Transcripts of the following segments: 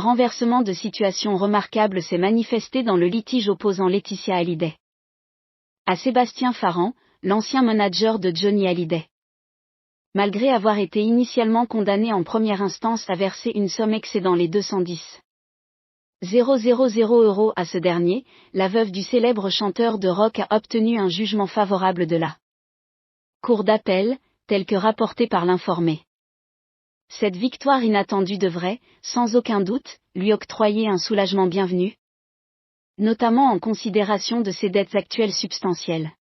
renversement de situation remarquable s'est manifesté dans le litige opposant Laetitia Hallyday à Sébastien Farran, l'ancien manager de Johnny Hallyday. Malgré avoir été initialement condamné en première instance à verser une somme excédant les 210 000 € à ce dernier, la veuve du célèbre chanteur de rock a obtenu un jugement favorable de la Cour d'appel, tel que rapporté par l'Informé. Cette victoire inattendue devrait, sans aucun doute, lui octroyer un soulagement bienvenu, notamment en considération de ses dettes actuelles substantielles.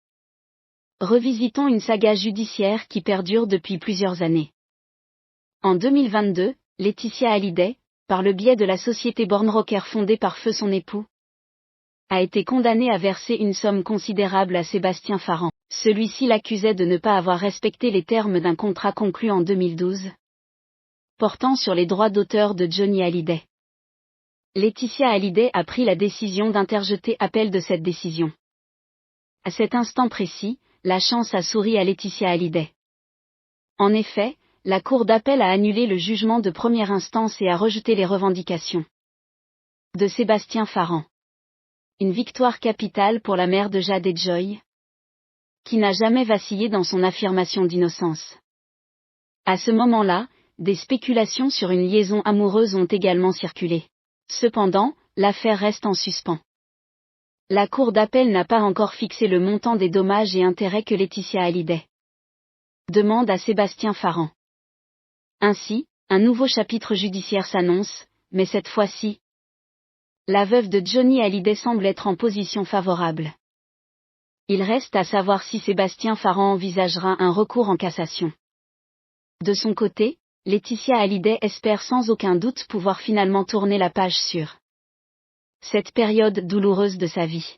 Revisitons une saga judiciaire qui perdure depuis plusieurs années. En 2022, Laetitia Hallyday, par le biais de la société Born Rocker fondée par feu son époux, a été condamnée à verser une somme considérable à Sébastien Farran. Celui-ci l'accusait de ne pas avoir respecté les termes d'un contrat conclu en 2012, portant sur les droits d'auteur de Johnny Hallyday. Laetitia Hallyday a pris la décision d'interjeter appel de cette décision. À cet instant précis, la chance a souri à Laetitia Hallyday. En effet, la Cour d'appel a annulé le jugement de première instance et a rejeté les revendications de Sébastien Farran. Une victoire capitale pour la mère de Jade et Joy, qui n'a jamais vacillé dans son affirmation d'innocence. À ce moment-là, des spéculations sur une liaison amoureuse ont également circulé. Cependant, l'affaire reste en suspens. La Cour d'appel n'a pas encore fixé le montant des dommages et intérêts que Laetitia Hallyday demande à Sébastien Farran. Ainsi, un nouveau chapitre judiciaire s'annonce, mais cette fois-ci, la veuve de Johnny Hallyday semble être en position favorable. Il reste à savoir si Sébastien Farran envisagera un recours en cassation. De son côté, Laetitia Hallyday espère sans aucun doute pouvoir finalement tourner la page sur cette période douloureuse de sa vie.